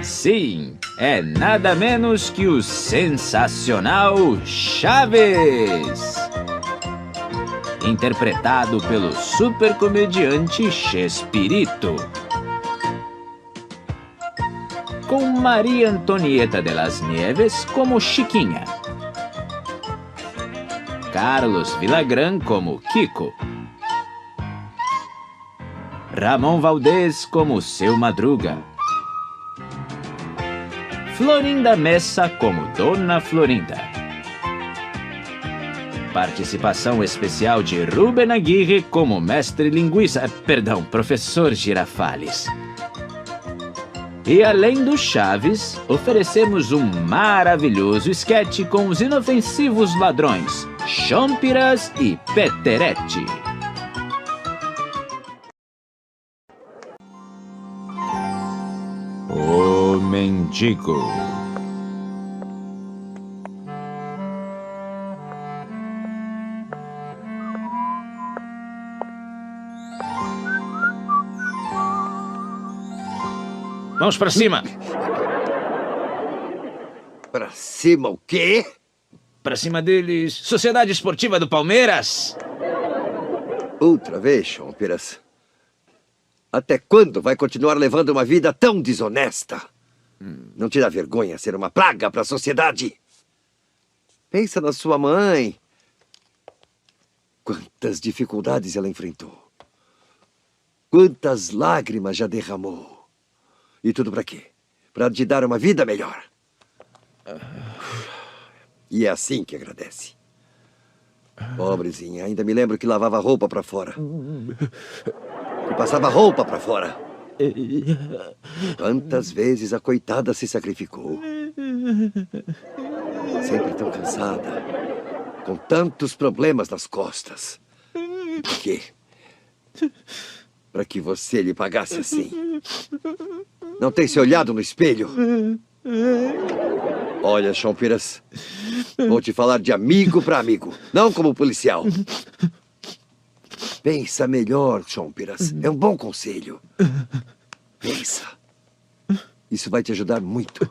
Sim, é nada menos que o sensacional Chaves! Interpretado pelo supercomediante Chespirito. Com Maria Antonieta de las Nieves como Chiquinha. Carlos Villagrán como Kiko. Ramon Valdez como Seu Madruga. Florinda Messa como Dona Florinda. Participação especial de Rubem Aguirre como Mestre Linguiça, Professor Girafales. E além do Chaves, oferecemos um maravilhoso esquete com os inofensivos ladrões, Chompiras e Peterete. O Mendigo. Vamos pra cima! Pra cima o quê? Pra cima deles, Sociedade Esportiva do Palmeiras! Outra vez, Chompiras. Até quando vai continuar levando uma vida tão desonesta? Não te dá vergonha ser uma praga pra sociedade? Pensa na sua mãe. Quantas dificuldades ela enfrentou. Quantas lágrimas já derramou. E tudo pra quê? Pra te dar uma vida melhor. E é assim que agradece. Pobrezinha, ainda me lembro que lavava roupa pra fora. E passava roupa pra fora. Quantas vezes a coitada se sacrificou. Sempre tão cansada. Com tantos problemas nas costas. Por quê? Pra que você lhe pagasse assim. Não tem se olhado no espelho? Olha, Chompiras, vou te falar de amigo pra amigo, não como policial. Pensa melhor, Chompiras. É um bom conselho. Pensa. Isso vai te ajudar muito.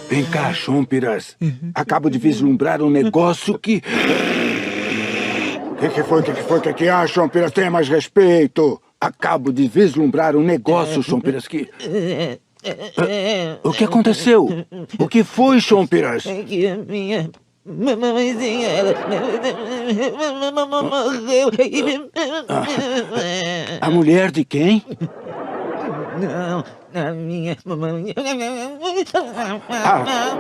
Vem cá, Chompiras. Acabo de vislumbrar um negócio que... O que que há, Chompiras? Tenha mais respeito. Acabo de vislumbrar um negócio, Chompiras, que... O que aconteceu? O que foi, Chompiras? É que a minha mamãezinha, ela morreu. A mulher de quem? Não, a minha mamãe...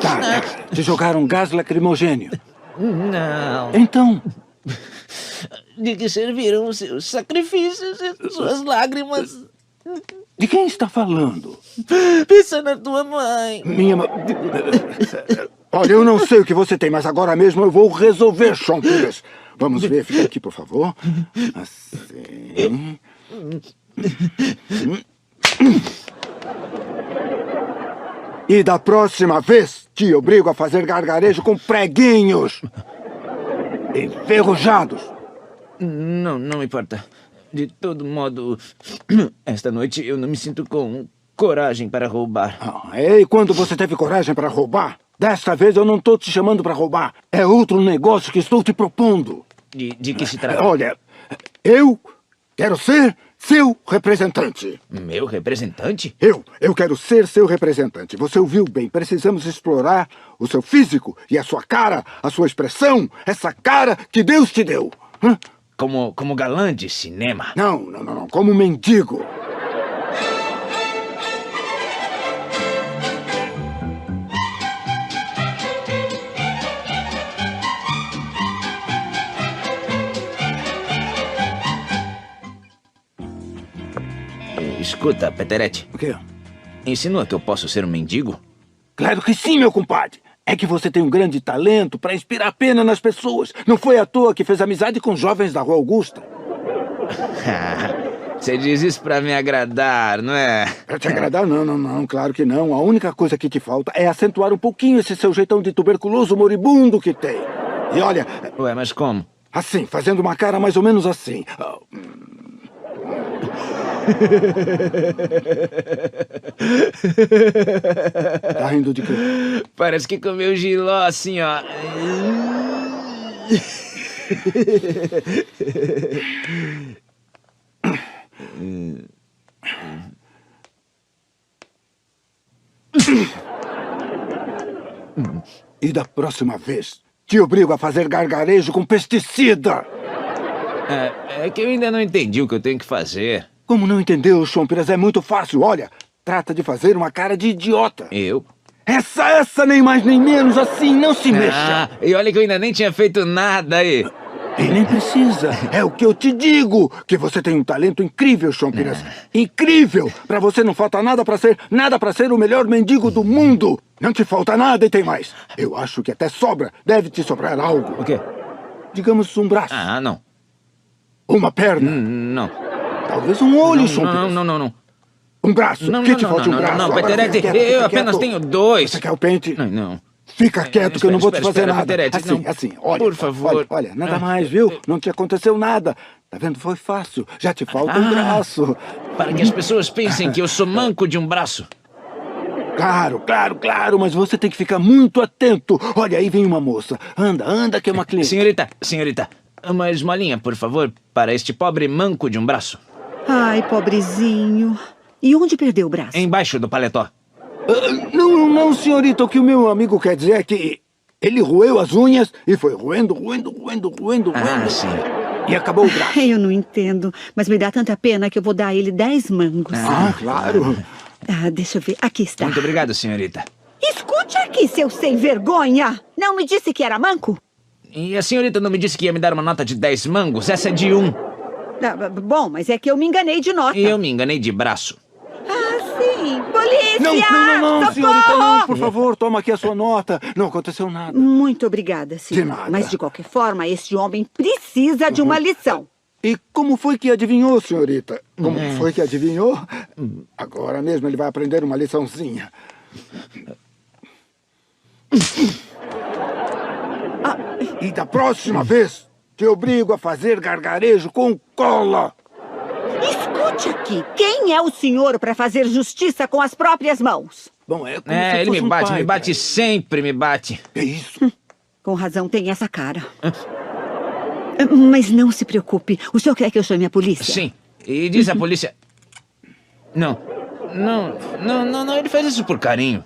Tá. Te jogaram gás lacrimogênio. Não. Então... De que serviram os seus sacrifícios e suas lágrimas? De quem está falando? Pensa na tua mãe. Olha, eu não sei o que você tem, mas agora mesmo eu vou resolver, Chompiras. Vamos ver, fica aqui, por favor. Assim... E da próxima vez, te obrigo a fazer gargarejo com preguinhos. Enferrujados. Não importa. De todo modo, esta noite eu não me sinto com coragem para roubar. E quando você teve coragem para roubar? Desta vez eu não estou te chamando para roubar. É outro negócio que estou te propondo. De que se trata? Olha, eu quero ser seu representante. Meu representante? Eu quero ser seu representante. Você ouviu bem. Precisamos explorar o seu físico e a sua cara, a sua expressão. Essa cara que Deus te deu. Hã? Como galã de cinema. Não. Como mendigo. Escuta, Peterete. O quê? Insinua que eu posso ser um mendigo? Claro que sim, meu compadre. É que você tem um grande talento para inspirar pena nas pessoas. Não foi à toa que fez amizade com jovens da Rua Augusta. Você diz isso pra me agradar, não é? Pra te agradar? Não, claro que não. A única coisa que te falta é acentuar um pouquinho esse seu jeitão de tuberculoso moribundo que tem. E olha... Ué, mas como? Assim, fazendo uma cara mais ou menos assim. Tá rindo de quê? Parece que comeu giló assim, ó. E da próxima vez, te obrigo a fazer gargarejo com pesticida. É que eu ainda não entendi o que eu tenho que fazer. Como não entendeu, Chompiras? É muito fácil. Olha, trata de fazer uma cara de idiota. Eu? Essa, nem mais nem menos, assim, não se mexa. E olha que eu ainda nem tinha feito nada aí. E nem precisa. É o que eu te digo. Que você tem um talento incrível, Chompiras. Incrível. Pra você não falta nada pra ser o melhor mendigo do mundo. Não te falta nada e tem mais. Eu acho que até sobra. Deve te sobrar algo. O quê? Digamos um braço. Não. Uma perna. Não. Talvez um olho, Chompiras. Não. Um braço. Que te falta um braço? Não, Agora Peterete, fica quieto, eu fica apenas quieto. tenho 2. Você quer o pente? Não. Fica quieto que eu não vou te fazer espera, nada. Peterete, Assim, olha. Por favor. Olha, nada mais, viu? Não te aconteceu nada. Tá vendo? Foi fácil. Já te falta um braço. Para que as pessoas pensem que eu sou manco de um braço. Claro, mas você tem que ficar muito atento. Olha, aí vem uma moça. Anda, que é uma cliente. Senhorita, uma esmolinha, por favor, para este pobre manco de um braço. Ai, pobrezinho. E onde perdeu o braço? Embaixo do paletó. Não, senhorita. O que o meu amigo quer dizer é que ele roeu as unhas e foi roendo. Sim. E acabou o braço. Eu não entendo, mas me dá tanta pena que eu vou dar a ele 10 mangos. Claro. Deixa eu ver. Aqui está. Muito obrigado, senhorita. Escute aqui, seu sem vergonha. Não me disse que era manco? E a senhorita não me disse que ia me dar uma nota de 10 mangos? Essa é de 1. Bom, mas é que eu me enganei de nota. E eu me enganei de braço. Sim. Polícia! Não, Socorro! senhorita, não. Por favor, toma aqui a sua nota. Não aconteceu nada. Muito obrigada, senhor. De nada. Mas, de qualquer forma, este homem precisa de uma lição. E como foi que adivinhou, senhorita? Como foi que adivinhou? Agora mesmo ele vai aprender uma liçãozinha. E da próxima vez, te obrigo a fazer gargarejo com cola. Escute aqui. Quem é o senhor para fazer justiça com as próprias mãos? Bom, é como se Ele fosse um pai, me bate sempre, me bate. É isso? Com razão, tem essa cara. Mas não se preocupe. O senhor quer que eu chame a polícia? Sim. E diz a polícia... Não, ele faz isso por carinho.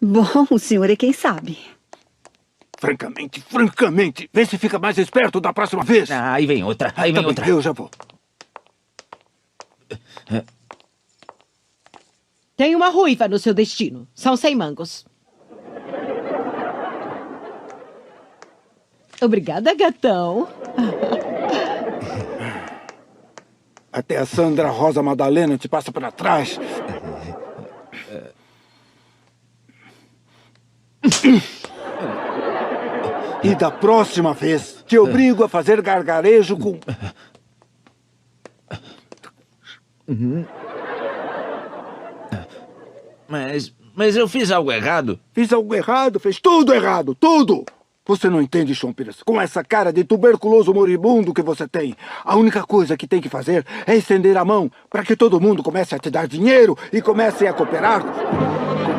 Bom, o senhor é quem sabe. Francamente, vê se fica mais esperto da próxima vez. Aí vem outra, Tá bem, eu já vou. Tem uma ruiva no seu destino. São 100 mangos. Obrigada, gatão. Até a Sandra Rosa Madalena te passa para trás. E da próxima vez, te obrigo a fazer gargarejo com... Mas eu fiz algo errado. Fiz algo errado, fez tudo errado, tudo! Você não entende, Chompiras? Com essa cara de tuberculoso moribundo que você tem, a única coisa que tem que fazer é estender a mão para que todo mundo comece a te dar dinheiro e comece a cooperar com